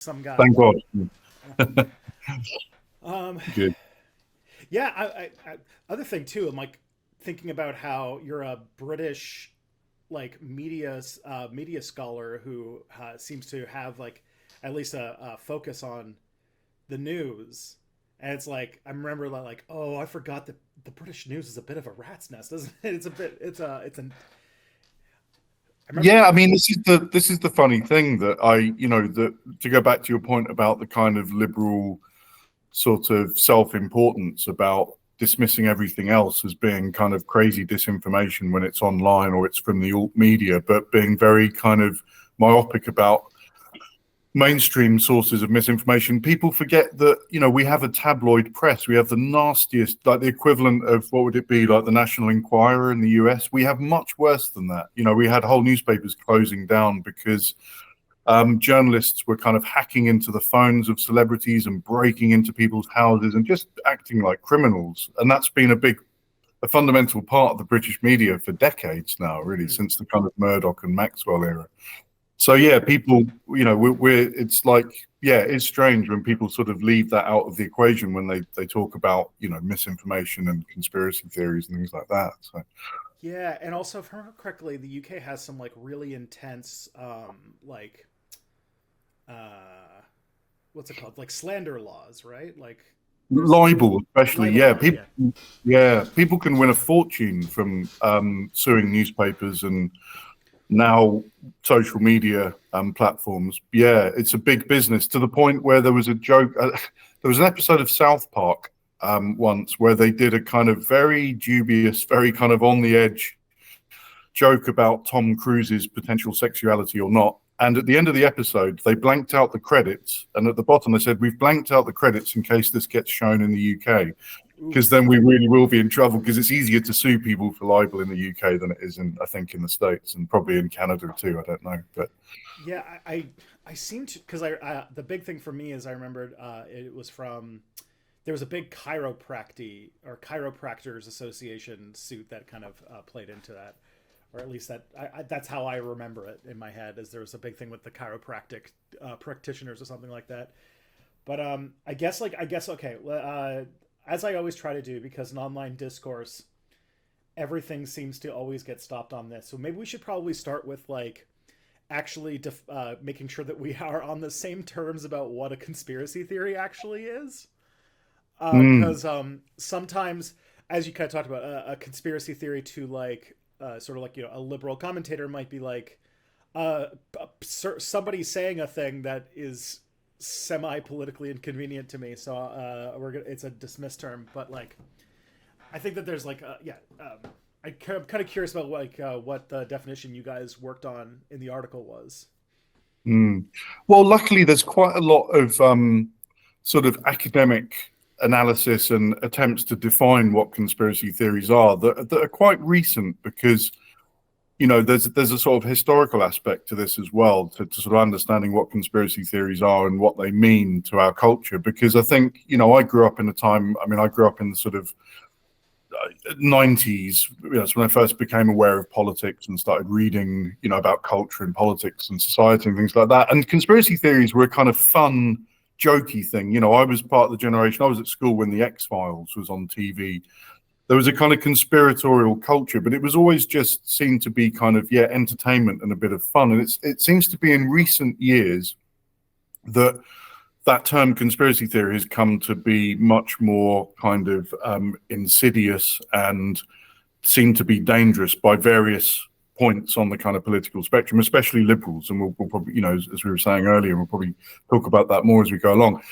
some guy. Thank God. Um, Good. yeah. Other thing too. I'm like thinking about how you're a British like media scholar who seems to have like at least a focus on the news. And it's like I remember like, oh, I forgot that the British news is a bit of a rat's nest, isn't it? It's a bit. It's an. I remember. Yeah, I mean, this is the funny thing that that to go back to your point about the kind of liberal sort of self-importance about dismissing everything else as being kind of crazy disinformation when it's online or it's from the alt media, but being very kind of myopic about mainstream sources of misinformation. People forget that we have a tabloid press. We have the nastiest, like the equivalent of what would it be, like the National Enquirer in the US. We have much worse than that. We had whole newspapers closing down because journalists were kind of hacking into the phones of celebrities and breaking into people's houses and just acting like criminals. And that's been a fundamental part of the British media for decades now, really, Mhm. since the kind of Murdoch and Maxwell era. So yeah, people, it's like, yeah, it's strange when people sort of leave that out of the equation when they talk about, misinformation and conspiracy theories and things like that. So Yeah, and also, if I remember correctly, the UK has some like really intense, uh, what's it called, like slander laws, right? Like, there's libel, especially, libel yeah, laws. people, Yeah. yeah, people can win a fortune from suing newspapers and now social media platforms. Yeah, it's a big business to the point where there was a joke. There was an episode of South Park once where they did a kind of very dubious, very kind of on the edge joke about Tom Cruise's potential sexuality or not. And at the end of the episode, they blanked out the credits. And at the bottom, they said, "We've blanked out the credits in case this gets shown in the UK." Because Oof. then we really will be in trouble because it's easier to sue people for libel in the UK than it is I think, in the States and probably in Canada too. I don't know. But Yeah, I seem to because the big thing for me is I remembered it was from there was a big chiropractors association suit that kind of played into that, or at least that's how I remember it in my head. Is there was a big thing with the chiropractic practitioners or something like that. But I guess okay. As I always try to do, because in online discourse, everything seems to always get stopped on this. So maybe we should probably start with like actually making sure that we are on the same terms about what a conspiracy theory actually is. mm, Because sometimes, as you kind of talked about, a conspiracy theory to like sort of like a liberal commentator might be like uh, somebody saying a thing that is semi politically inconvenient to me. So it's a dismissed term, but like I think that there's like yeah. I'm kind of curious about like what the definition you guys worked on in the article was. mm. Well, luckily, there's quite a lot of sort of academic analysis and attempts to define what conspiracy theories are that are quite recent because there's a sort of historical aspect to this as well, to sort of understanding what conspiracy theories are and what they mean to our culture. Because I think, I grew up in a time, I mean, I grew up in the sort of 90s. That's when I first became aware of politics and started reading, about culture and politics and society and things like that. And conspiracy theories were a kind of fun, jokey thing. I was part of the generation, I was at school when the X-Files was on TV. There was a kind of conspiratorial culture, but it was always just seemed to be kind of, yeah, entertainment and a bit of fun. And it seems to be in recent years that that term conspiracy theory has come to be much more kind of insidious and seem to be dangerous by various points on the kind of political spectrum, especially liberals. And we'll probably, as we were saying earlier, we'll probably talk about that more as we go along.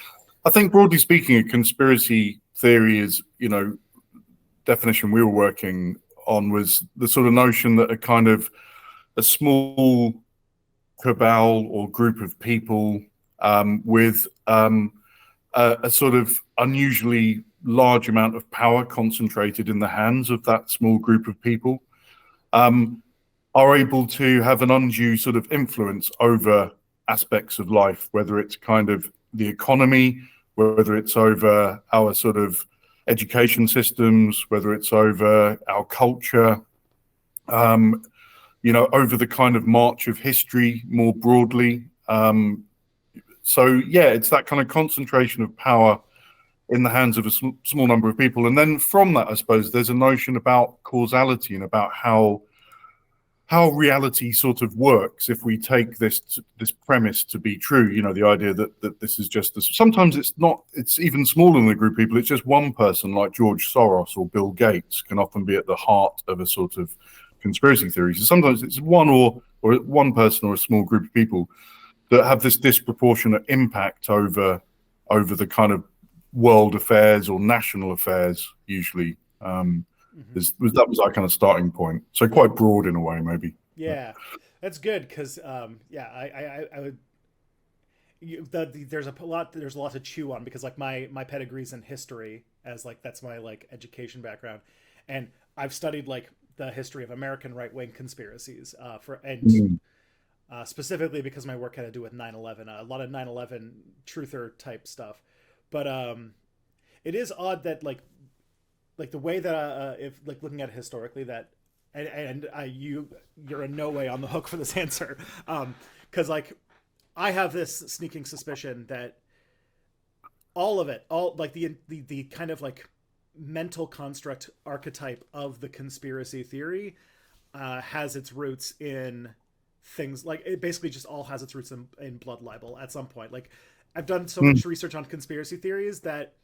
I think broadly speaking, a conspiracy theory is, definition we were working on was the sort of notion that a small cabal or group of people with a sort of unusually large amount of power concentrated in the hands of that small group of people um, are able to have an undue sort of influence over aspects of life, whether it's kind of the economy, whether it's over our sort of education systems, whether it's over our culture, um, over the kind of march of history more broadly. So yeah, it's that kind of concentration of power in the hands of a small number of people. And then from that, I suppose there's a notion about causality and about how reality sort of works if we take this premise to be true. You know, the idea that this is just this. Sometimes it's not. It's even smaller than a group of people. It's just one person like George Soros or Bill Gates can often be at the heart of a sort of conspiracy theory. So sometimes it's one or one person or a small group of people that have this disproportionate impact over the kind of world affairs or national affairs usually. That was our kind of starting point. So quite broad in a way, maybe. Yeah, that's good because yeah, I would. There's a lot. There's a lot to chew on because like my pedigree's in history as like that's my like education background, and I've studied like the history of American right wing conspiracies specifically because my work had to do with 9/11, a lot of 9/11 truther type stuff, but it is odd that like the way that if like looking at it historically that you're in no way on the hook for this answer because like I have this sneaking suspicion that all of it all like the kind of like mental construct archetype of the conspiracy theory has its roots in things like it basically just all has its roots in blood libel at some point. Like I've done so much research on conspiracy theories that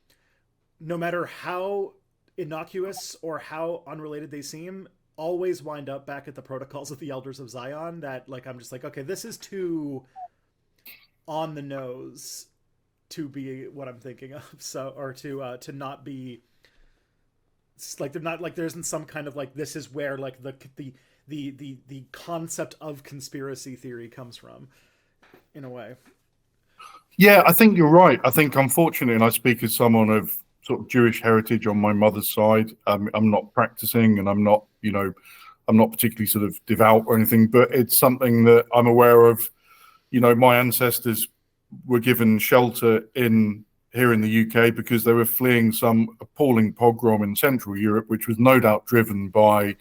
no matter how innocuous or how unrelated they seem, always wind up back at the protocols of the elders of Zion that like I'm just like, okay, this is too on the nose to be what I'm thinking of. So or to not be like they're not like there isn't some kind of like this is where like the concept of conspiracy theory comes from in a way. Yeah, I think you're right. I think unfortunately, and I speak as someone of sort of Jewish heritage on my mother's side. I'm not practicing, and I'm not particularly sort of devout or anything, but it's something that I'm aware of. You know, my ancestors were given shelter here in the UK because they were fleeing some appalling pogrom in Central Europe, which was no doubt driven by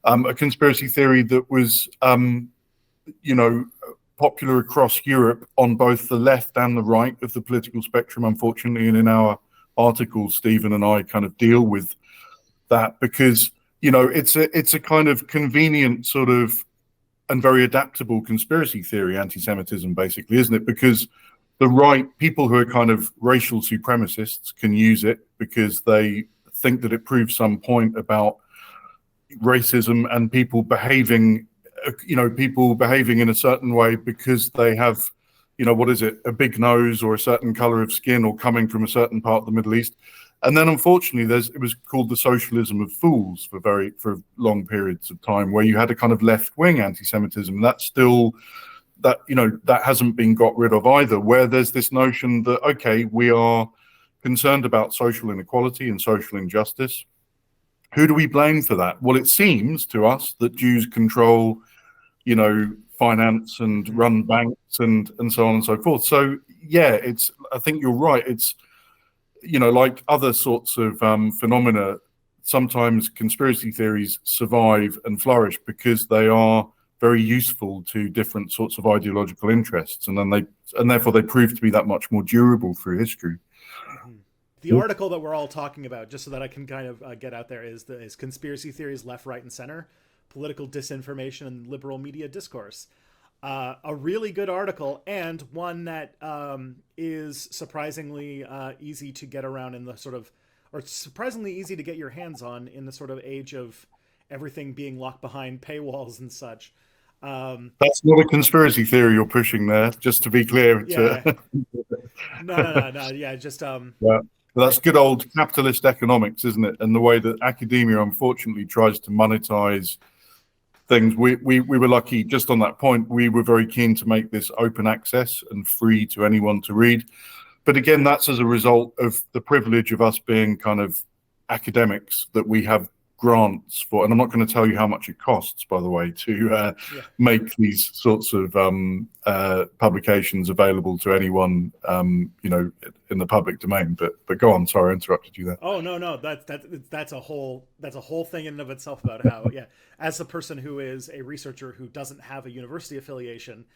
a conspiracy theory that was, popular across Europe on both the left and the right of the political spectrum, unfortunately. And in our articles, Stephen and I kind of deal with that because, you know, it's a kind of convenient sort of and very adaptable conspiracy theory, anti-Semitism, basically, isn't it? Because the right people who are kind of racial supremacists can use it because they think that it proves some point about racism and people behaving in a certain way because they have, a big nose or a certain color of skin or coming from a certain part of the Middle East. And then unfortunately it was called the socialism of fools for long periods of time, where you had a kind of left-wing anti-Semitism. That's still that hasn't been got rid of either, where there's this notion that, okay, we are concerned about social inequality and social injustice. Who do we blame for that? Well, it seems to us that Jews control, finance and run banks and so on and so forth. So yeah, I think you're right. It's, like other sorts of phenomena, sometimes conspiracy theories survive and flourish because they are very useful to different sorts of ideological interests, and therefore they prove to be that much more durable through history. The article that we're all talking about, just so that I can kind of get out there, is Conspiracy Theories Left, Right, and Center, Political Disinformation and Liberal Media Discourse. A really good article, and one that is surprisingly easy to get around in the sort of, or surprisingly easy to get your hands on in the sort of age of everything being locked behind paywalls and such. That's not a conspiracy theory you're pushing there, just to be clear. Yeah. No. Yeah, just yeah. That's good old capitalist economics, isn't it? And the way that academia, unfortunately, tries to monetize things. We were lucky just on that point. We were very keen to make this open access and free to anyone to read. But again, that's as a result of the privilege of us being kind of academics, that we have grants for. And I'm not going to tell you how much it costs, by the way, to make these sorts of publications available to anyone, in the public domain. But go on. Sorry, I interrupted you there. Oh no, that's a whole thing in and of itself about how as a person who is a researcher who doesn't have a university affiliation,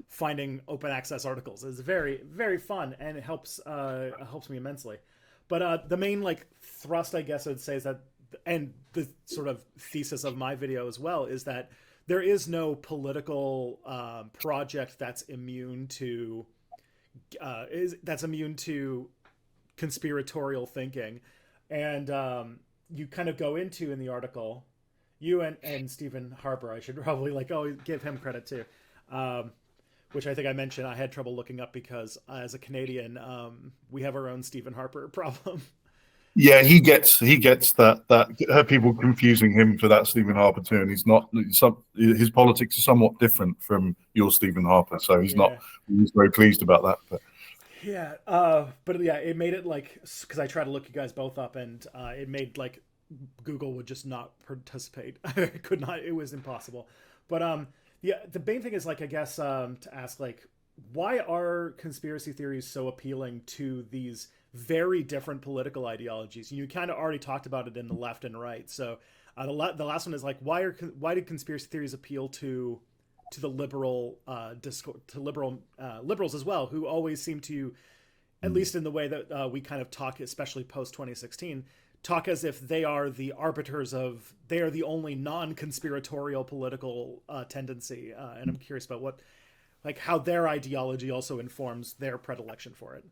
finding open access articles. It's very, very fun, and it helps me immensely. But the main like thrust, I guess I would say, is that, and the sort of thesis of my video as well, is that there is no political project that's immune to conspiratorial thinking. And you kind of go into in the article, you and Stephen Harper, I should probably give him credit too, which I think I mentioned I had trouble looking up because as a Canadian, we have our own Stephen Harper problem. Yeah, he gets that people confusing him for that Stephen Harper too, and he's not. His politics are somewhat different from your Stephen Harper, so he's not. He's very pleased about that. But yeah, but yeah, it made it because I tried to look you guys both up, and it made Google would just not participate. I could not. It was impossible. But yeah, the main thing is I guess to ask why are conspiracy theories so appealing to these very different political ideologies? You kind of already talked about it in the left and right. So the last one is why did conspiracy theories appeal to the liberal liberals as well, who always seem to, at least in the way that we kind of talk, especially post 2016, talk as if they are the arbiters of, they are the only non-conspiratorial political tendency. And I'm curious about how their ideology also informs their predilection for it.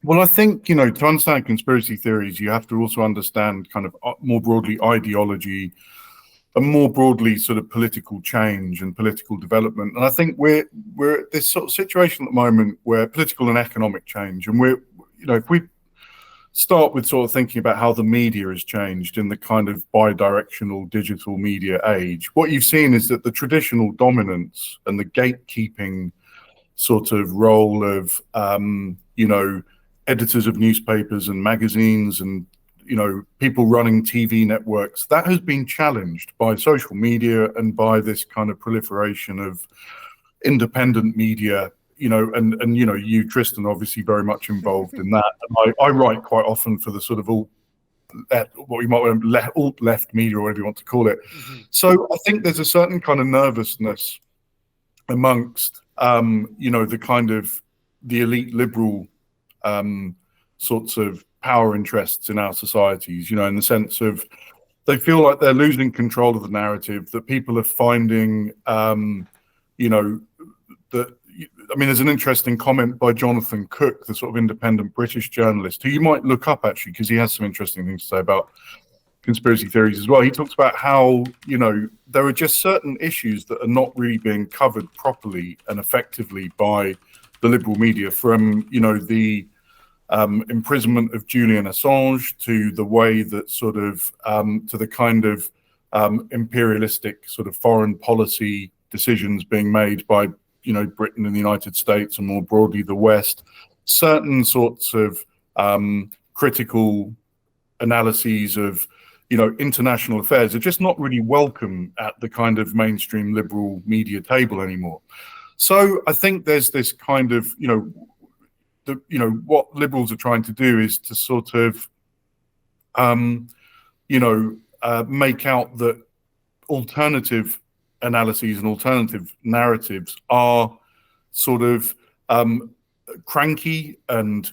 Well, I think, to understand conspiracy theories, you have to also understand kind of more broadly ideology and more broadly sort of political change and political development. And I think we're at this sort of situation at the moment where political and economic change, and if we start with sort of thinking about how the media has changed in the kind of bi-directional digital media age, what you've seen is that the traditional dominance and the gatekeeping sort of role of, editors of newspapers and magazines and, people running TV networks, that has been challenged by social media and by this kind of proliferation of independent media, and you, Tristan, obviously very much involved in that. And I write quite often for the sort of what you might alt-left media or whatever you want to call it. Mm-hmm. So I think there's a certain kind of nervousness amongst, the kind of the elite liberal sorts of power interests in our societies, in the sense of they feel like they're losing control of the narrative, that people are finding, there's an interesting comment by Jonathan Cook, the sort of independent British journalist, who you might look up actually, because he has some interesting things to say about conspiracy theories as well. He talks about how, there are just certain issues that are not really being covered properly and effectively by the liberal media, from, the imprisonment of Julian Assange to the way that sort of, to the kind of imperialistic sort of foreign policy decisions being made by, Britain and the United States and more broadly the West. Certain sorts of critical analyses of, international affairs are just not really welcome at the kind of mainstream liberal media table anymore. So I think there's this kind of, what liberals are trying to do is to sort of, make out that alternative analyses and alternative narratives are sort of cranky and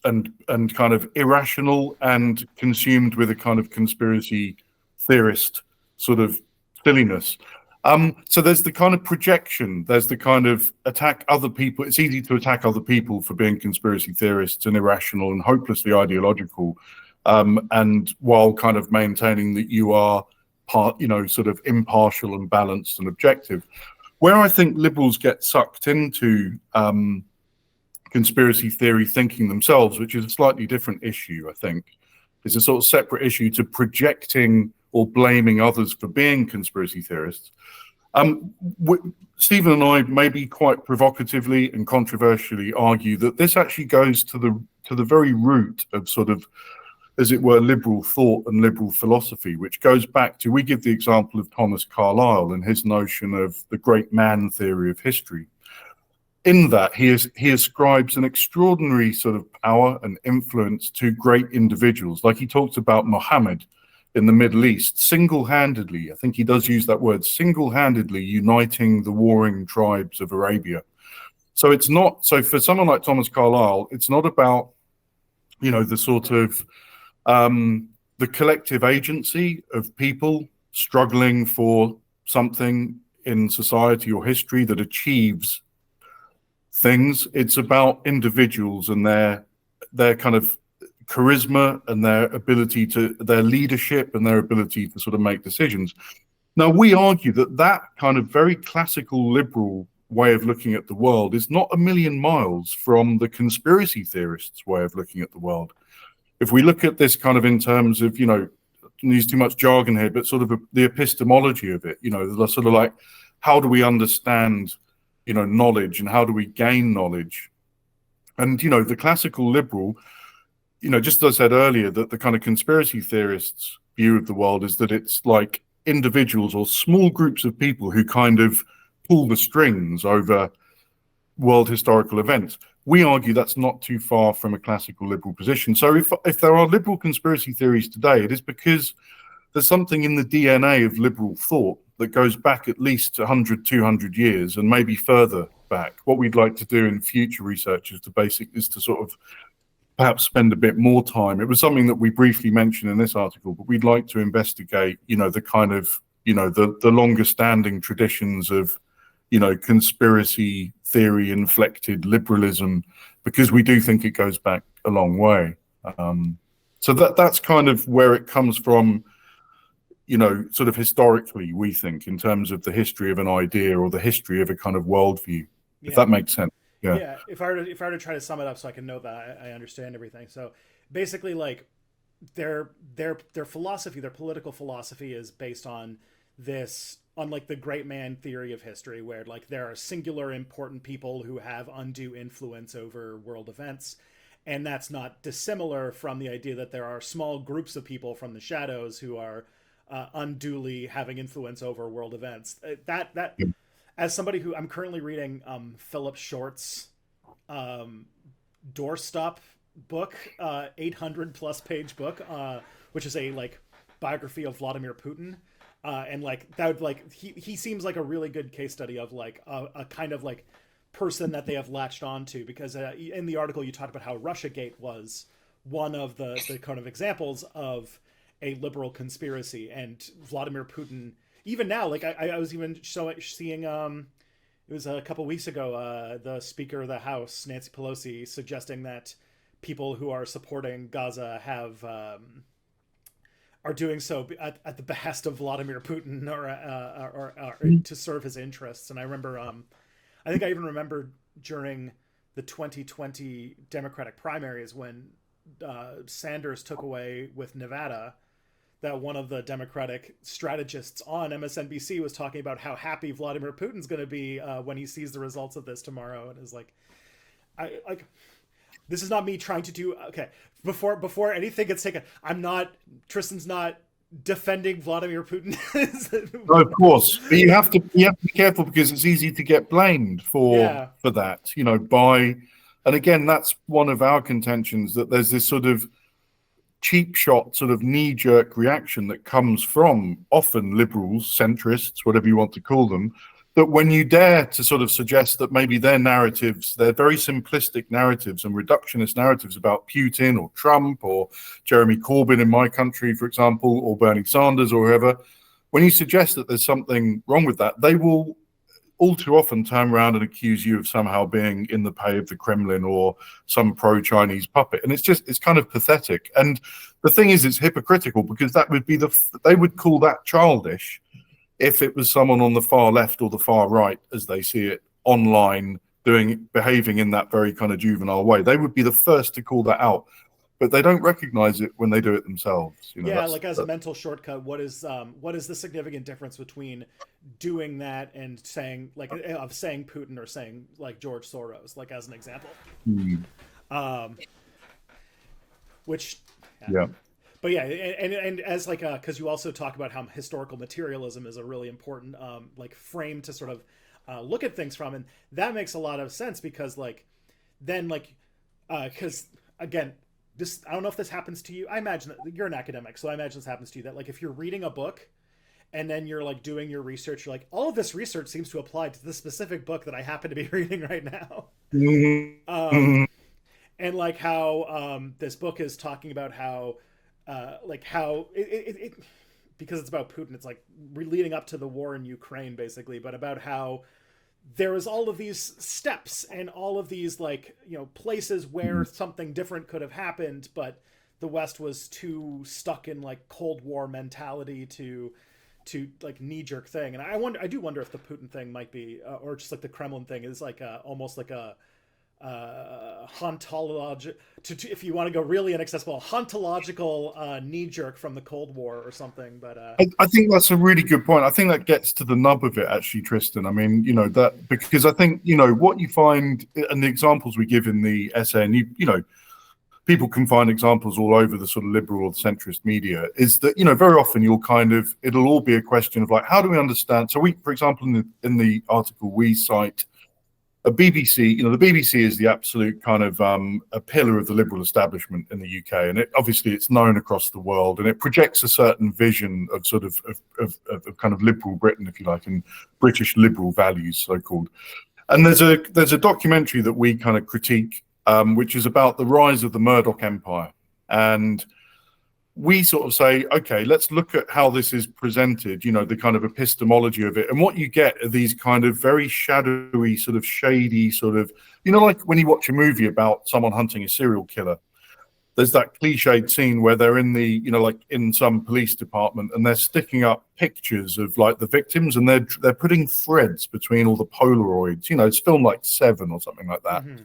kind of irrational and consumed with a kind of conspiracy theorist sort of silliness. So there's the kind of projection, there's the kind of attack other people. It's easy to attack other people for being conspiracy theorists and irrational and hopelessly ideological, and while kind of maintaining that you are sort of impartial and balanced and objective. Where I think liberals get sucked into conspiracy theory thinking themselves, which is a slightly different issue, I think, is a sort of separate issue to projecting or blaming others for being conspiracy theorists. Stephen and I maybe quite provocatively and controversially argue that this actually goes to the very root of sort of, as it were, liberal thought and liberal philosophy, which goes back to, we give the example of Thomas Carlyle and his notion of the great man theory of history. In that, he ascribes an extraordinary sort of power and influence to great individuals. Like he talks about Muhammad, in the Middle East, single-handedly, I think he does use that word, single-handedly uniting the warring tribes of Arabia. So it's not, so for someone like Thomas Carlyle, it's not about, the sort of the collective agency of people struggling for something in society or history that achieves things. It's about individuals and their kind of charisma and their ability to, their leadership and their ability to sort of make decisions. Now, we argue that that kind of very classical liberal way of looking at the world is not a million miles from the conspiracy theorists' way of looking at the world. If we look at this kind of in terms of, don't use too much jargon here, but sort of the epistemology of it, sort of like, how do we understand, knowledge, and how do we gain knowledge? And, the classical liberal, just as I said earlier, that the kind of conspiracy theorists' view of the world is that it's like individuals or small groups of people who kind of pull the strings over world historical events. We argue that's not too far from a classical liberal position. So if there are liberal conspiracy theories today, it is because there's something in the DNA of liberal thought that goes back at least 100, 200 years and maybe further back. What we'd like to do in future research is to sort of perhaps spend a bit more time. It was something that we briefly mentioned in this article, but we'd like to investigate, the kind of, the longer standing traditions of, conspiracy theory inflected liberalism, because we do think it goes back a long way. So that's kind of where it comes from, sort of historically, we think, in terms of the history of an idea or the history of a kind of worldview, if that makes sense. Yeah. If I were to try to sum it up so I can know that I understand everything. So basically, like, their philosophy, their political philosophy is based on this, on like the great man theory of history, where like there are singular important people who have undue influence over world events. And that's not dissimilar from the idea that there are small groups of people from the shadows who are unduly having influence over world events. That as somebody who, I'm currently reading Philip Short's Doorstop book, 800 plus page book, which is a like biography of Vladimir Putin. And like that would like he seems like a really good case study of like a kind of like person that they have latched onto, because in the article you talked about how Russiagate was one of the kind of examples of a liberal conspiracy, and Vladimir Putin even now, like I was even seeing it was a couple weeks ago, the Speaker of the House, Nancy Pelosi, suggesting that people who are supporting Gaza have are doing so at the behest of Vladimir Putin, or to serve his interests. And I remember, I think I even remember during the 2020 Democratic primaries when Sanders took away with Nevada, that one of the Democratic strategists on MSNBC was talking about how happy Vladimir Putin's going to be when he sees the results of this tomorrow, and is like, this is not me trying to do before anything gets taken. Tristan's not defending Vladimir Putin. No, of course, but you have to be careful, because it's easy to get blamed for that. And again, that's one of our contentions, that there's this sort of cheap shot, sort of knee-jerk reaction that comes from often liberals, centrists, whatever you want to call them, that when you dare to sort of suggest that maybe their narratives, they're very simplistic narratives and reductionist narratives about Putin or Trump or Jeremy Corbyn in my country, for example, or Bernie Sanders or whoever, when you suggest that there's something wrong with that, they will all too often turn around and accuse you of somehow being in the pay of the Kremlin or some pro-Chinese puppet. And it's kind of pathetic. And the thing is, it's hypocritical, because that would be they would call that childish if it was someone on the far left or the far right, as they see it online, behaving in that very kind of juvenile way. They would be the first to call that out, but they don't recognize it when they do it themselves. Like as a mental shortcut, what is the significant difference between doing that and saying saying Putin or saying like George Soros, like as an example? But yeah, and as like because you also talk about how historical materialism is a really important like frame to sort of look at things from, and that makes a lot of sense, because like then like because again, this, I don't know if this happens to you. I imagine that you're an academic, so I imagine this happens to you, that like if you're reading a book and then you're like doing your research, you're like, all of this research seems to apply to the specific book that I happen to be reading right now. Mhm. And like how this book is talking about how like how it because it's about Putin, it's like leading up to the war in Ukraine basically, but about how there was all of these steps and all of these like, you know, places where something different could have happened, but the West was too stuck in like Cold War mentality to like knee-jerk thing. And I do wonder if the Putin thing might be or just like the Kremlin thing is like almost like a hauntological, if you want to go really inaccessible, hauntological knee-jerk from the Cold War or something. But I think that's a really good point. I think that gets to the nub of it, actually, Tristan. I mean, you know, that because I think, you know, what you find and the examples we give in the essay, and you know, people can find examples all over the sort of liberal or centrist media, is that, you know, very often it'll all be a question of like, how do we understand? So we, for example, in the article we cite a BBC, you know, the BBC is the absolute kind of a pillar of the liberal establishment in the UK, and obviously it's known across the world, and it projects a certain vision of sort of kind of liberal Britain, if you like, and British liberal values, so called. And there's a documentary that we kind of critique, which is about the rise of the Murdoch empire, and we sort of say, okay, let's look at how this is presented, you know, the kind of epistemology of it. And what you get are these kind of very shadowy, sort of shady, sort of, you know, like when you watch a movie about someone hunting a serial killer, there's that cliched scene where they're in the, you know, like in some police department and they're sticking up pictures of like the victims and they're putting threads between all the Polaroids, you know, it's filmed like Seven or something like that. Mm-hmm.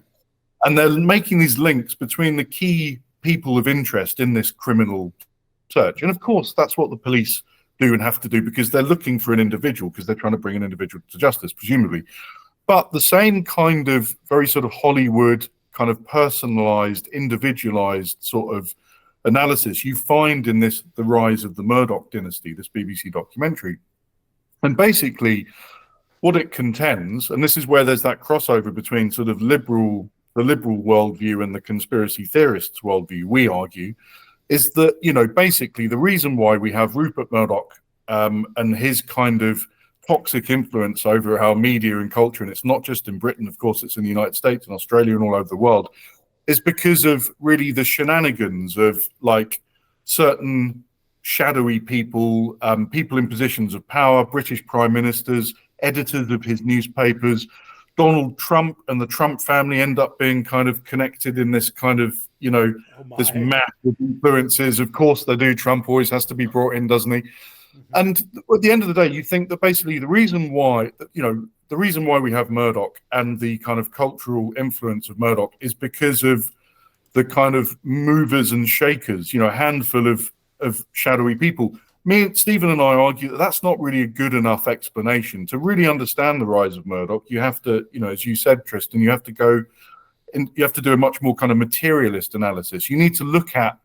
And they're making these links between the key people of interest in this criminal search. And of course, that's what the police do and have to do because they're looking for an individual, because they're trying to bring an individual to justice, presumably. But the same kind of very sort of Hollywood, kind of personalized, individualized sort of analysis you find in the rise of the Murdoch dynasty, this BBC documentary. And basically what it contends, and this is where there's that crossover between sort of the liberal worldview and the conspiracy theorists' worldview, we argue, is that, you know, basically the reason why we have Rupert Murdoch and his kind of toxic influence over our media and culture, and it's not just in Britain, of course, it's in the United States and Australia and all over the world, is because of really the shenanigans of like certain shadowy people, people in positions of power, British prime ministers, editors of his newspapers. Donald Trump and the Trump family end up being kind of connected in this kind of, you know, this map of influences. Of course they do. Trump always has to be brought in, doesn't he? Mm-hmm. And at the end of the day, you think that basically the reason why we have Murdoch and the kind of cultural influence of Murdoch is because of the kind of movers and shakers, you know, a handful of shadowy people. Stephen and I argue that that's not really a good enough explanation. To really understand the rise of Murdoch, you have to, you know, as you said, Tristan, you have to go and you have to do a much more kind of materialist analysis. You need to look at,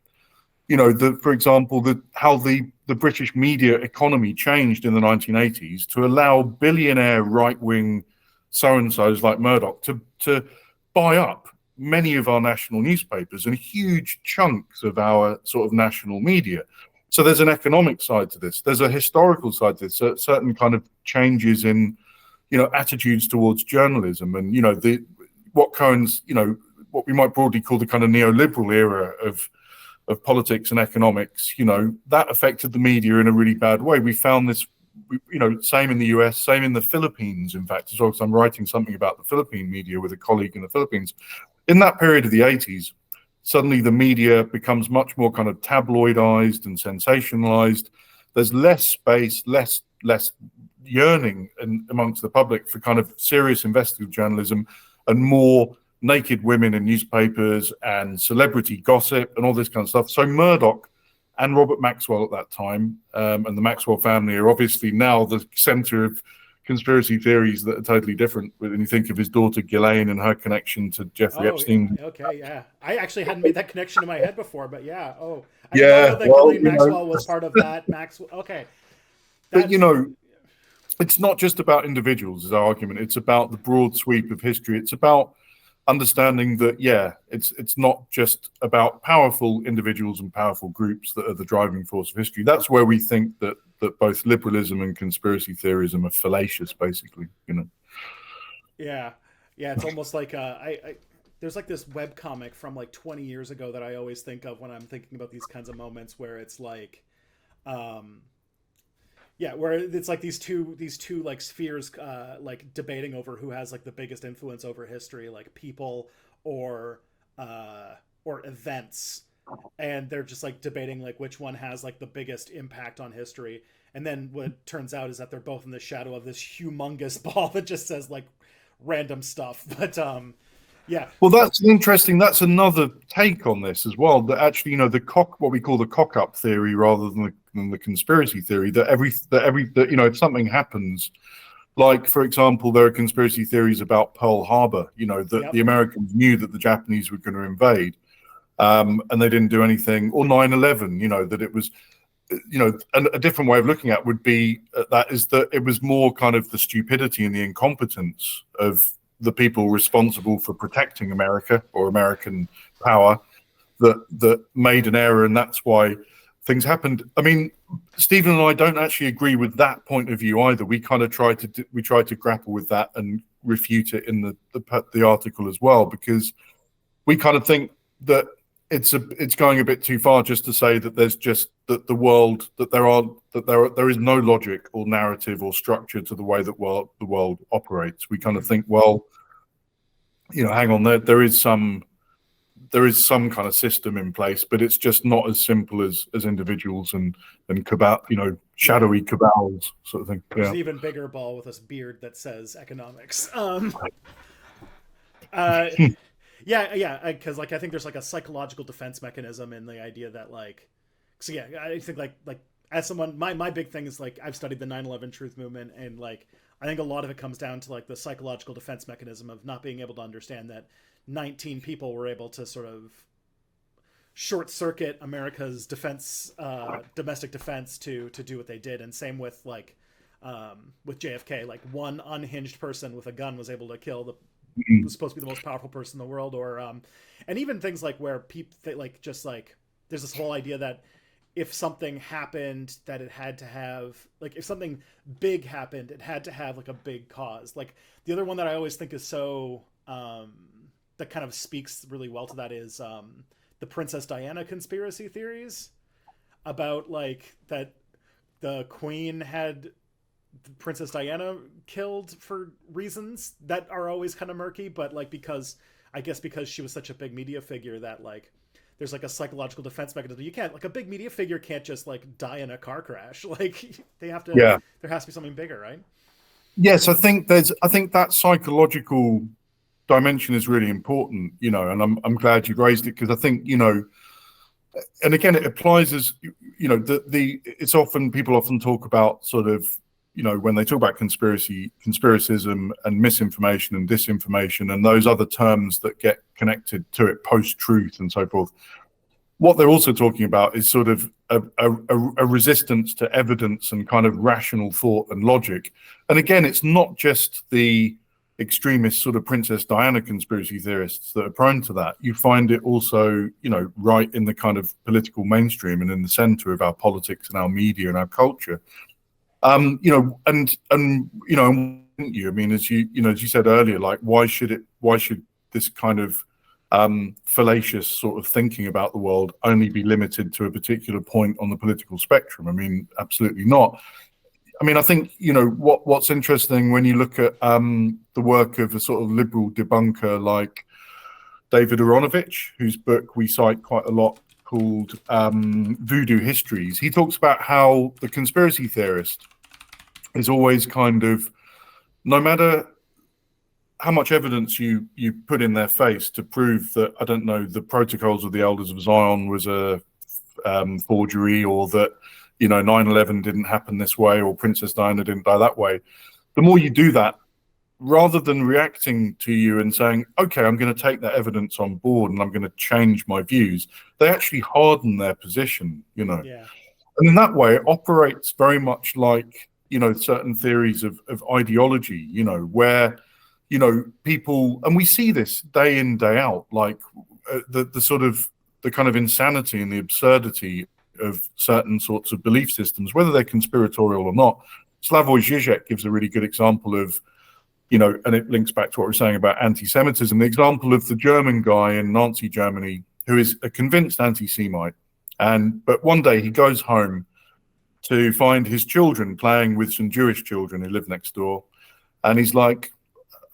you know, for example, how the British media economy changed in the 1980s to allow billionaire right-wing so-and-sos like Murdoch to buy up many of our national newspapers and huge chunks of our sort of national media. So there's an economic side to this. There's a historical side to this. Certain kind of changes in, you know, attitudes towards journalism, and you know what we might broadly call the kind of neoliberal era of politics and economics. You know, that affected the media in a really bad way. We found this, you know, same in the US, same in the Philippines, in fact, as well. Because I'm writing something about the Philippine media with a colleague in the Philippines. In that period of the 80s. Suddenly the media becomes much more kind of tabloidized and sensationalized. There's less space, less yearning amongst the public for kind of serious investigative journalism, and more naked women in newspapers and celebrity gossip and all this kind of stuff. So Murdoch and Robert Maxwell at that time, and the Maxwell family are obviously now the center of conspiracy theories that are totally different when you think of his daughter Ghislaine and her connection to Jeffrey Epstein. Okay, yeah. I actually hadn't made that connection in my head before, but yeah. Oh, I didn't know that Ghislaine Maxwell was part of that. Maxwell. Okay. But, you know, it's not just about individuals, is our argument. It's about the broad sweep of history. It's about understanding that, yeah, it's not just about powerful individuals and powerful groups that are the driving force of history. That's where we think that both liberalism and conspiracy theorism are fallacious, basically, you know. Yeah, yeah. It's almost like there's like this web comic from like 20 years ago that I always think of when I'm thinking about these kinds of moments where it's like, um, yeah, where it's like these two like spheres like debating over who has like the biggest influence over history, like people or or events, and they're just like debating like which one has like the biggest impact on history. And then what turns out is that they're both in the shadow of this humongous ball that just says like random stuff. But yeah. Well, that's interesting. That's another take on this as well. That actually, you know, what we call the cock-up theory, rather than the conspiracy theory. That you know, if something happens, like for example, there are conspiracy theories about Pearl Harbor. You know, that Yep. the Americans knew that the Japanese were going to invade, and they didn't do anything. Or 9/11. You know, that it was. You know, a different way of looking at would be that is that it was more kind of the stupidity and the incompetence of the people responsible for protecting America or American power that made an error, and that's why things happened. I mean, Stephen and I don't actually agree with that point of view either. We kind of try to grapple with that and refute it in the article as well, because we kind of think that it's going a bit too far just to say that there's just that there is no logic or narrative or structure to the way that the world operates. We kind of think, well, you know, hang on, there is some kind of system in place, but it's just not as simple as individuals and cabal, you know, shadowy cabals sort of thing. There's Yeah. an even bigger ball with a beard that says economics. Yeah, yeah, because like I think there's like a psychological defense mechanism in the idea that like, so yeah, I think like as someone, my big thing is like I've studied the 9/11 truth movement, and like I think a lot of it comes down to like the psychological defense mechanism of not being able to understand that 19 people were able to sort of short circuit America's defense, domestic defense to do what they did, and same with JFK, like one unhinged person with a gun was able to kill the was supposed to be the most powerful person in the world, or and even things like where people like just like there's this whole idea that if something happened that it had to have like if something big happened it had to have like a big cause. Like the other one that I always think is so that kind of speaks really well to that is the Princess Diana conspiracy theories about like that the queen had Princess Diana killed for reasons that are always kind of murky, but like because I guess because she was such a big media figure that like there's like a psychological defense mechanism. You can't like a big media figure can't just like die in a car crash. Like they have to. Yeah. There has to be something bigger, right? Yes, I think that psychological dimension is really important, you know, and I'm glad you raised it, because I think, you know, and again it applies as, you know, it's often people often talk about sort of, you know, when they talk about conspiracism and misinformation and disinformation and those other terms that get connected to it, post-truth and so forth, what they're also talking about is sort of a resistance to evidence and kind of rational thought and logic. And again, it's not just the extremist sort of Princess Diana conspiracy theorists that are prone to that. You find it also, you know, right in the kind of political mainstream and in the center of our politics and our media and our culture. You know, and you know, I mean, as you said earlier, like why should this kind of fallacious sort of thinking about the world only be limited to a particular point on the political spectrum? I mean, absolutely not. I mean, I think, you know, what's interesting when you look at the work of a sort of liberal debunker like David Aronovich, whose book we cite quite a lot, called Voodoo Histories. He talks about how the conspiracy theorist is always kind of, no matter how much evidence you put in their face to prove that, I don't know, the Protocols of the Elders of Zion was a forgery, or that, you know, 9/11 didn't happen this way, or Princess Diana didn't die that way, the more you do that, rather than reacting to you and saying, okay, I'm going to take that evidence on board and I'm going to change my views, they actually harden their position, you know. Yeah. And in that way, it operates very much like, you know, certain theories of ideology, you know, where, you know, people, and we see this day in, day out, like the sort of the kind of insanity and the absurdity of certain sorts of belief systems, whether they're conspiratorial or not. Slavoj Žižek gives a really good example of, you know, and it links back to what we're saying about anti-Semitism, the example of the German guy in Nazi Germany who is a convinced anti-Semite. But one day he goes home to find his children playing with some Jewish children who live next door. And he's like,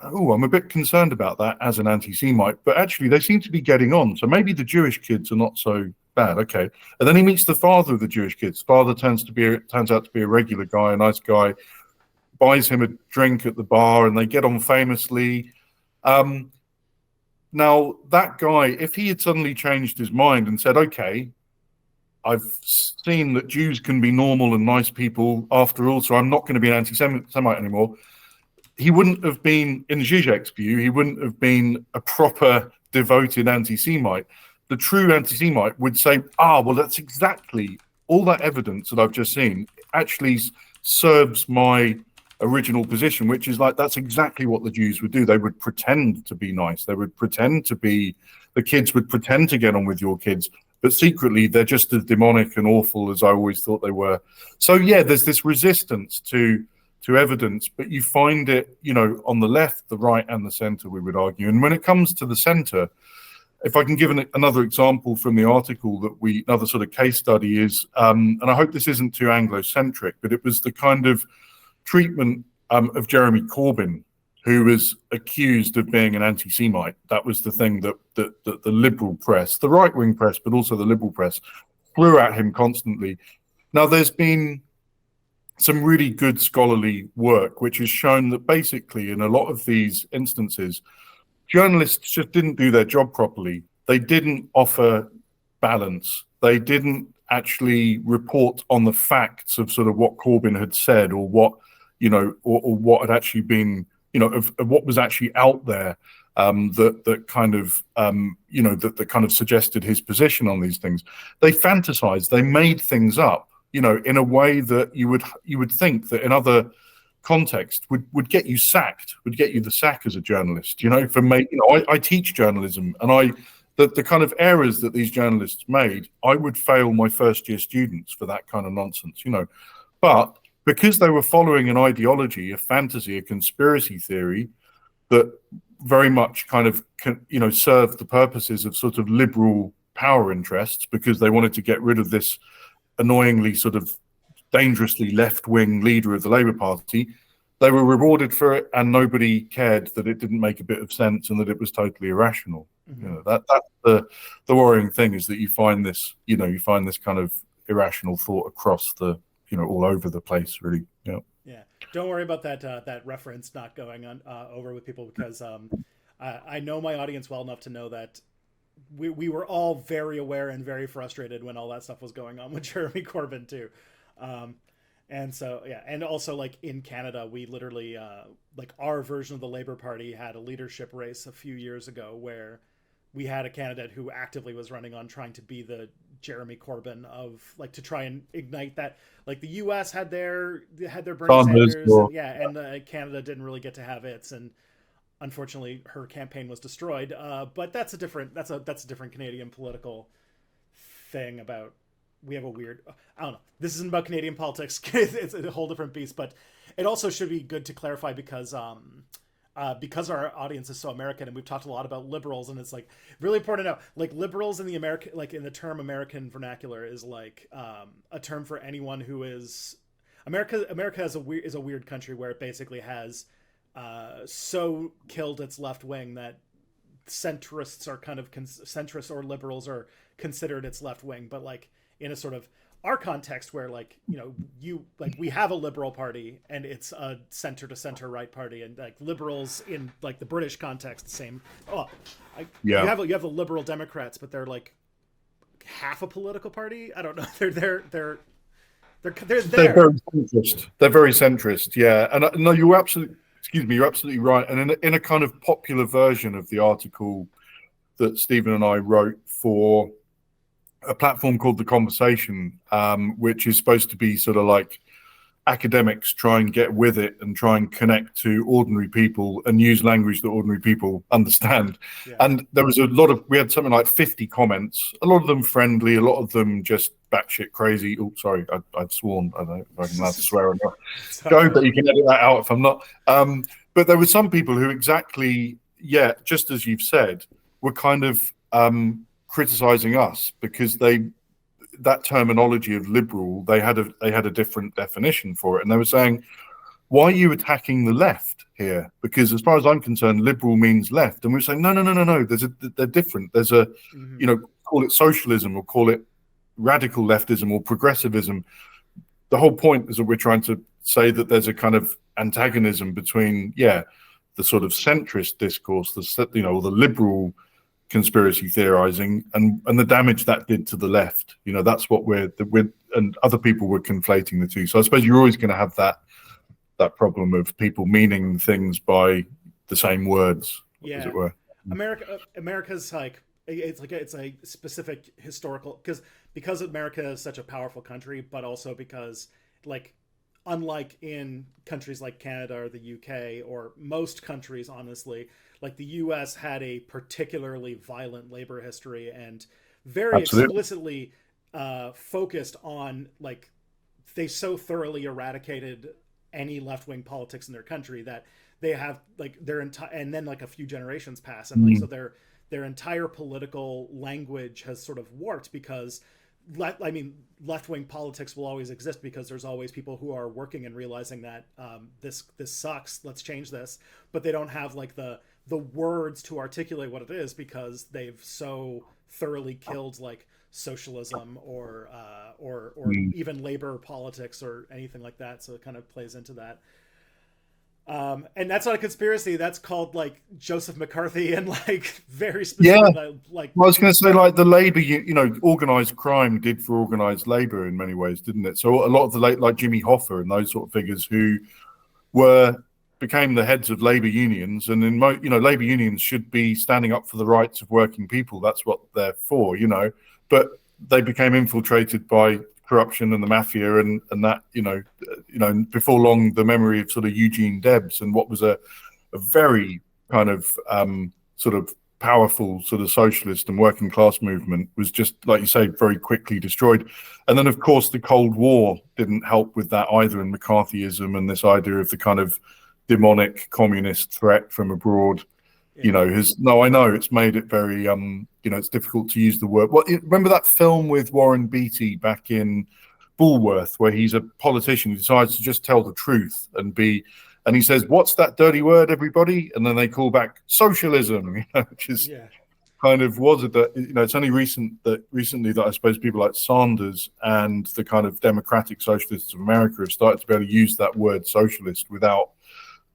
oh, I'm a bit concerned about that as an anti-Semite, but actually they seem to be getting on. So maybe the Jewish kids are not so bad. Okay. And then he meets the father of the Jewish kids. Father turns out to be a regular guy, a nice guy, buys him a drink at the bar, and they get on famously. Now, that guy, if he had suddenly changed his mind and said, okay, I've seen that Jews can be normal and nice people after all, so I'm not going to be an anti-Semite anymore, he wouldn't have been, in Zizek's view, he wouldn't have been a proper devoted anti-Semite. The true anti-Semite would say, well, that's exactly, all that evidence that I've just seen actually serves my original position, which is like, that's exactly what the Jews would do. They would pretend to be nice. They would pretend to be, the kids would pretend to get on with your kids, but secretly they're just as demonic and awful as I always thought they were. So yeah, there's this resistance to evidence, but you find it, you know, on the left, the right, and the center, we would argue. And when it comes to the center, if I can give another example from the article that another sort of case study is, and I hope this isn't too Anglo-centric, but it was the kind of treatment of Jeremy Corbyn, who was accused of being an anti-Semite. That was the thing that the liberal press, the right-wing press, but also the liberal press, flew at him constantly. Now, there's been some really good scholarly work which has shown that basically in a lot of these instances, journalists just didn't do their job properly. They didn't offer balance. They didn't actually report on the facts of sort of what Corbyn had said, or what, you know, or what had actually been, you know, of what was actually out there, that kind of, you know, that kind of suggested his position on these things. They fantasized. They made things up, you know, in a way that you would think that in other context would get you sacked, would get you the sack as a journalist. You know, for me, you know, I teach journalism, and the kind of errors that these journalists made, I would fail my first year students for that kind of nonsense, you know. But because they were following an ideology, a fantasy, a conspiracy theory that very much kind of, you know, served the purposes of sort of liberal power interests, because they wanted to get rid of this annoyingly sort of dangerously left-wing leader of the Labour Party, they were rewarded for it, and nobody cared that it didn't make a bit of sense and that it was totally irrational. Mm-hmm. You know, that's the worrying thing, is that you find this, you know, you find this kind of irrational thought across the, you know, all over the place, really. Yeah. Yeah. Don't worry about that reference not going on over with people, because I know my audience well enough to know that we were all very aware and very frustrated when all that stuff was going on with Jeremy Corbyn too. And so, yeah. And also, like, in Canada, we literally, like, our version of the Labour Party had a leadership race a few years ago where we had a candidate who actively was running on trying to be the Jeremy Corbyn of, like, to try and ignite that. Like, the US had their Bernie Sanders, and Canada didn't really get to have its, and unfortunately her campaign was destroyed. But that's a different Canadian political thing. About, we have a weird, I don't know, this isn't about Canadian politics. It's a whole different beast. But it also should be good to clarify, because our audience is so American, and we've talked a lot about liberals, and it's like really important to know, like, liberals in the American, like, in the term American vernacular, is like a term for anyone who is America is a weird country where it basically has so killed its left wing that centrists are kind of centrists, or liberals are considered its left wing. But, like, in a sort of our context where, like, you know, we have a liberal party and it's a center to center right party, and, like, liberals in, like, the British context, same. You have the Liberal Democrats, but they're like half a political party. I don't know. They're there. They're very centrist. They're very centrist. Yeah. And no, you're absolutely right. And in a kind of popular version of the article that Stephen and I wrote for a platform called The Conversation, which is supposed to be sort of like academics try and get with it and try and connect to ordinary people and use language that ordinary people understand. Yeah. And there was we had something like 50 comments, a lot of them friendly, a lot of them just batshit crazy. Oh, sorry, I've sworn. I don't know if I'm allowed to swear or not. Go, but you can edit that out if I'm not. But there were some people who exactly, just as you've said, were kind of criticizing us because that terminology of liberal, they had a different definition for it, and they were saying, why are you attacking the left here? Because as far as I'm concerned, liberal means left. And we were saying, no, they're different. There's a call it socialism or call it radical leftism or progressivism. The whole point is that we're trying to say that there's a kind of antagonism between the sort of centrist discourse, the liberal conspiracy theorizing and the damage that did to the left. That's what we're and other people were conflating the two. So I suppose you're always going to have that problem of people meaning things by the same words, as it were. America's like it's a specific historical because America is such a powerful country, but also because unlike in countries like Canada or the UK or most countries, honestly, like the US had a particularly violent labor history and very explicitly focused on they so thoroughly eradicated any left-wing politics in their country that they have their entire, and then a few generations pass and so their entire political language has sort of warped because left-wing politics will always exist because there's always people who are working and realizing that this sucks, let's change this, but they don't have the words to articulate what it is because they've so thoroughly killed socialism or even labor politics or anything like that. So it kind of plays into that. And that's not a conspiracy. That's called Joseph McCarthy and very specific. I was going to say the labor, organized crime did for organized labor in many ways, didn't it? So a lot of the Jimmy Hoffa and those sort of figures who became the heads of labor unions, and in labor unions should be standing up for the rights of working people. That's what they're for, but they became infiltrated by corruption and the mafia and that, before long, the memory of sort of Eugene Debs and what was a very kind of sort of powerful sort of socialist and working class movement was just, like you say, very quickly destroyed. And then, of course, the Cold War didn't help with that either, and McCarthyism and this idea of the kind of demonic communist threat from abroad, I know it's made it very, it's difficult to use the word. Remember that film with Warren Beatty back in Bulworth, where he's a politician who decides to just tell the truth and he says, "What's that dirty word, everybody?" And then they call back socialism, which is kind of it's only recently that I suppose people like Sanders and the kind of democratic socialists of America have started to be able to use that word socialist without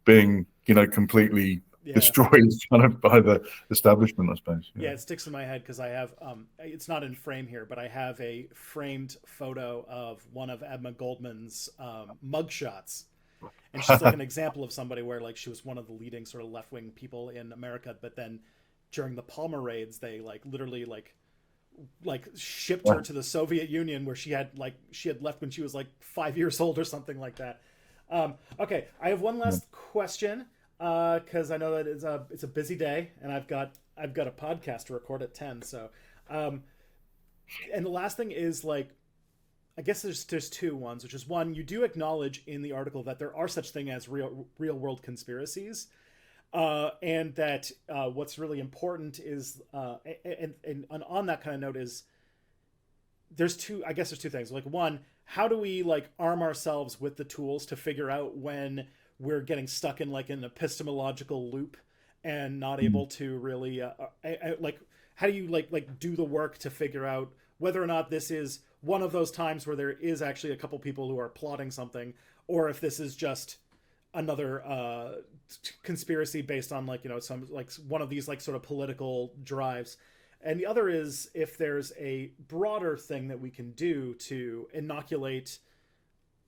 being, completely destroyed kind of by the establishment, I suppose. Yeah, it sticks in my head because I have, it's not in frame here, but I have a framed photo of one of Emma Goldman's mugshots. And she's an example of somebody where she was one of the leading sort of left-wing people in America, but then during the Palmer raids, they literally shipped her to the Soviet Union where she had left when she was 5 years old or something like that. Okay, I have one last question because I know that it's a busy day and I've got a podcast to record at 10. So, and the last thing is I guess there's two ones, which is one, you do acknowledge in the article that there are such thing as real world conspiracies, and that what's really important is and on that kind of note is there's two things. One, how do we arm ourselves with the tools to figure out when we're getting stuck in an epistemological loop and not able to really how do you do the work to figure out whether or not this is one of those times where there is actually a couple people who are plotting something, or if this is just another conspiracy based on some one of these sort of political drives. And the other is if there's a broader thing that we can do to inoculate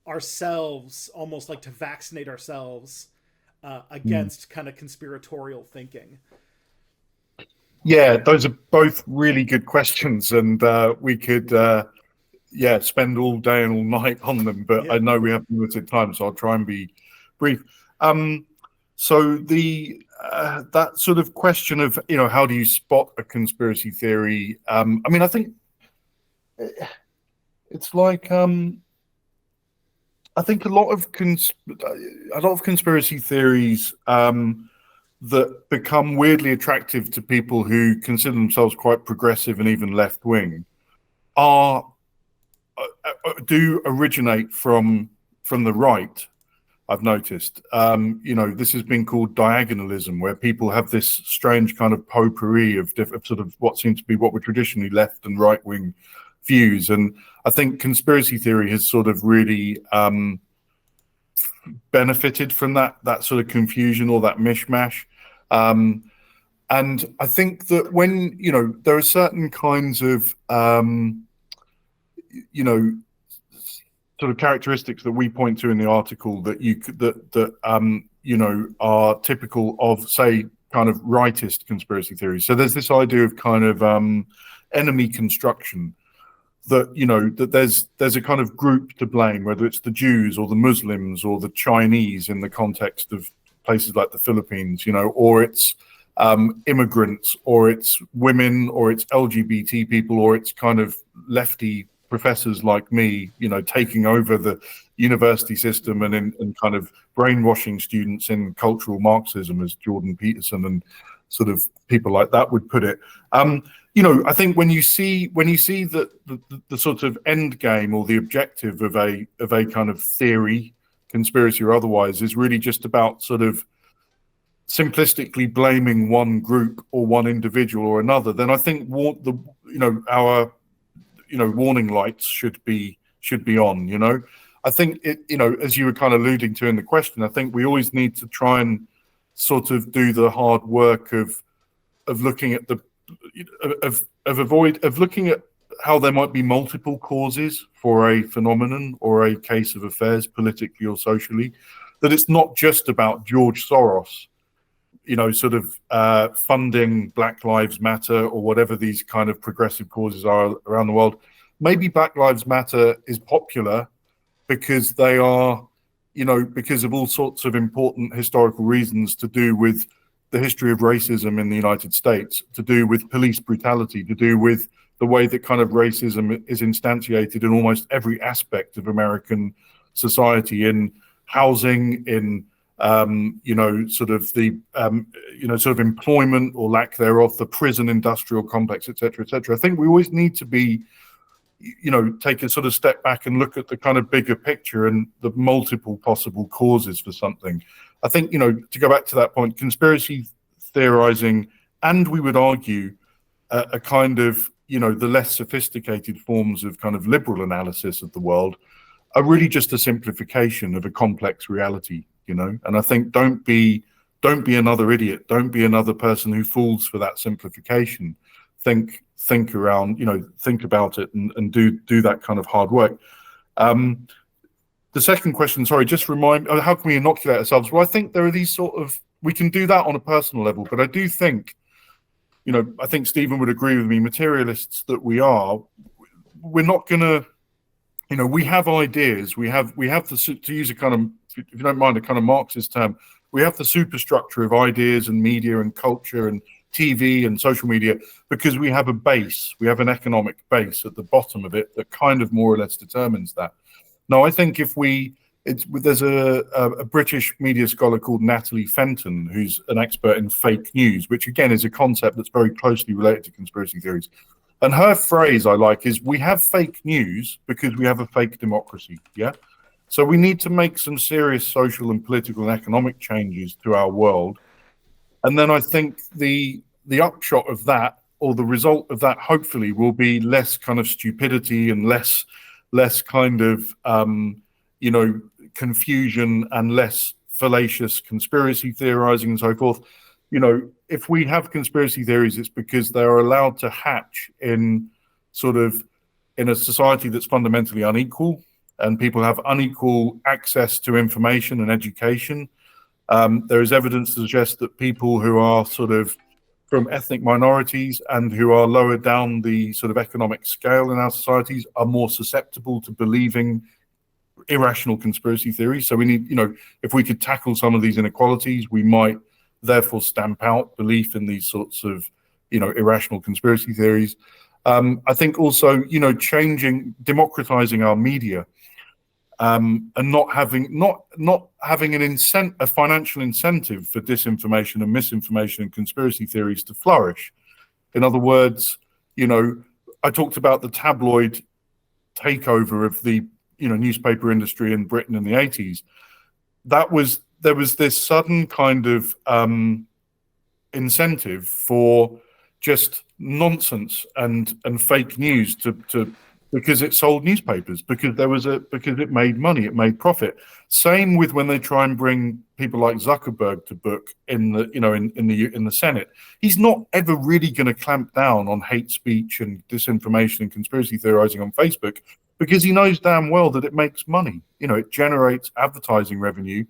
ourselves, almost to vaccinate ourselves against kind of conspiratorial thinking. Yeah, those are both really good questions, and we could spend all day and all night on them, but I know we have limited time, so I'll try and be brief. So that sort of question of, how do you spot a conspiracy theory? I mean, I think it's like, I think a lot of conspiracy theories that become weirdly attractive to people who consider themselves quite progressive and even left wing do originate from the right. I've noticed, this has been called diagonalism, where people have this strange kind of potpourri of sort of what seems to be what were traditionally left and right wing views. And I think conspiracy theory has sort of really benefited from that sort of confusion or that mishmash. And I think that when, there are certain kinds of, sort of characteristics that we point to in the article that are typical of, say, kind of rightist conspiracy theories. So there's this idea of kind of enemy construction, that that there's a kind of group to blame, whether it's the Jews or the Muslims or the Chinese in the context of places like the Philippines, or it's immigrants, or it's women, or it's LGBT people, or it's kind of lefty professors like me, taking over the university system and kind of brainwashing students in cultural Marxism, as Jordan Peterson and sort of people like that would put it. I think when you see the sort of end game or the objective of a kind of theory, conspiracy or otherwise, is really just about sort of simplistically blaming one group or one individual or another, then I think our warning lights should be on. I think it, as you were kind of alluding to in the question, I think we always need to try and sort of do the hard work of looking at looking at how there might be multiple causes for a phenomenon or a case of affairs, politically or socially, that it's not just about George Soros, sort of funding Black Lives Matter or whatever these kind of progressive causes are around the world. Maybe Black Lives Matter is popular because they are, because of all sorts of important historical reasons to do with the history of racism in the United States, to do with police brutality, to do with the way that kind of racism is instantiated in almost every aspect of American society, in housing, in sort of the sort of employment or lack thereof, the prison industrial complex, etc., etc. I think we always need to be, take a sort of step back and look at the kind of bigger picture and the multiple possible causes for something. I think, to go back to that point, conspiracy theorizing, and we would argue a kind of, the less sophisticated forms of kind of liberal analysis of the world are really just a simplification of a complex reality. And I think don't be another idiot. Don't be another person who falls for that simplification. Think around, think about it and do that kind of hard work. The second question, sorry, just remind, how can we inoculate ourselves? Well, I think there are these sort of, we can do that on a personal level, but I do think, I think Stephen would agree with me, materialists that we are, we're not going to, we have ideas, we have the, to use a kind of, if you don't mind, a kind of Marxist term, we have the superstructure of ideas and media and culture and TV and social media because we have a base, we have an economic base at the bottom of it that kind of more or less determines that. Now, I think there's a British media scholar called Natalie Fenton, who's an expert in fake news, which again is a concept that's very closely related to conspiracy theories. And her phrase I like is, we have fake news because we have a fake democracy. Yeah. So we need to make some serious social and political and economic changes to our world. And then I think the upshot of that, or the result of that, hopefully will be less kind of stupidity and less kind of, confusion and less fallacious conspiracy theorizing and so forth. If we have conspiracy theories, it's because they're allowed to hatch in a society that's fundamentally unequal, and people have unequal access to information and education. There is evidence to suggest that people who are from ethnic minorities and who are lower down the sort of economic scale in our societies are more susceptible to believing irrational conspiracy theories. So we need, if we could tackle some of these inequalities, we might therefore stamp out belief in these sorts of, irrational conspiracy theories. I think also, democratizing our media, and not having a financial incentive for disinformation and misinformation and conspiracy theories to flourish. In other words, I talked about the tabloid takeover of the newspaper industry in Britain in the 80s. There was this sudden kind of incentive for just nonsense and fake news to because it sold newspapers, because it made money, it made profit. Same with when they try and bring people like Zuckerberg to book in the Senate. He's not ever really going to clamp down on hate speech and disinformation and conspiracy theorizing on Facebook, because he knows damn well that it makes money. It generates advertising revenue,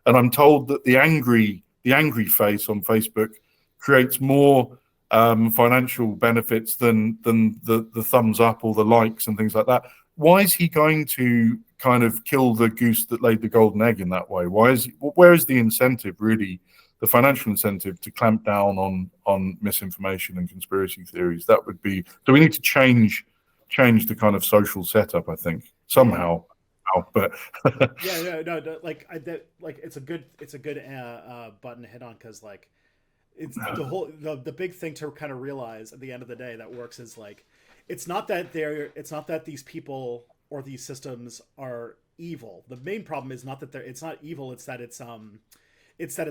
and I'm told that the angry face on Facebook creates more financial benefits than the thumbs up or the likes and things like that. Why is he going to kind of kill the goose that laid the golden egg in that way? Where is the incentive, really, the financial incentive to clamp down on misinformation and conspiracy theories? That would be, so we need to change the kind of social setup, I think, somehow. But it's a good button to hit on, because it's the big thing to kind of realize at the end of the day that works is it's not that these people or these systems are evil. The main problem is not that it's not evil, it's that it's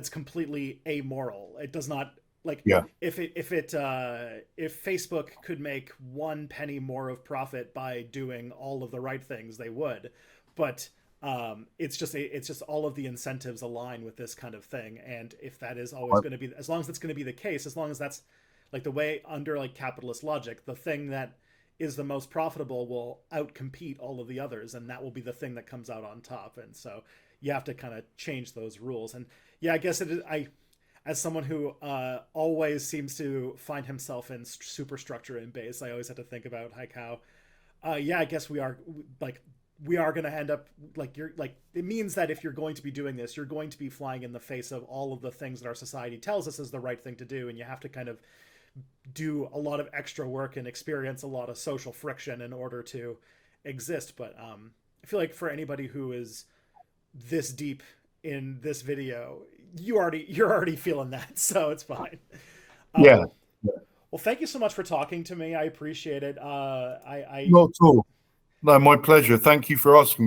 completely amoral. It does not, if Facebook could make 1 penny more of profit by doing all of the right things, they would. But it's just all of the incentives align with this kind of thing, and if that is always going to be, as long as it's going to be the case, as long as that's the way under capitalist logic, the thing that is the most profitable will outcompete all of the others, and that will be the thing that comes out on top. And so you have to kind of change those rules. And I guess as someone who always seems to find himself in superstructure and base, I always have to think about how I guess we are going to end up it means that if you're going to be doing this, you're going to be flying in the face of all of the things that our society tells us is the right thing to do, and you have to kind of do a lot of extra work and experience a lot of social friction in order to exist. But I feel like for anybody who is this deep in this video, you're already feeling that, so it's fine. Yeah. Well, thank you so much for talking to me. I appreciate it. Not at all. No, my pleasure. Thank you for asking me.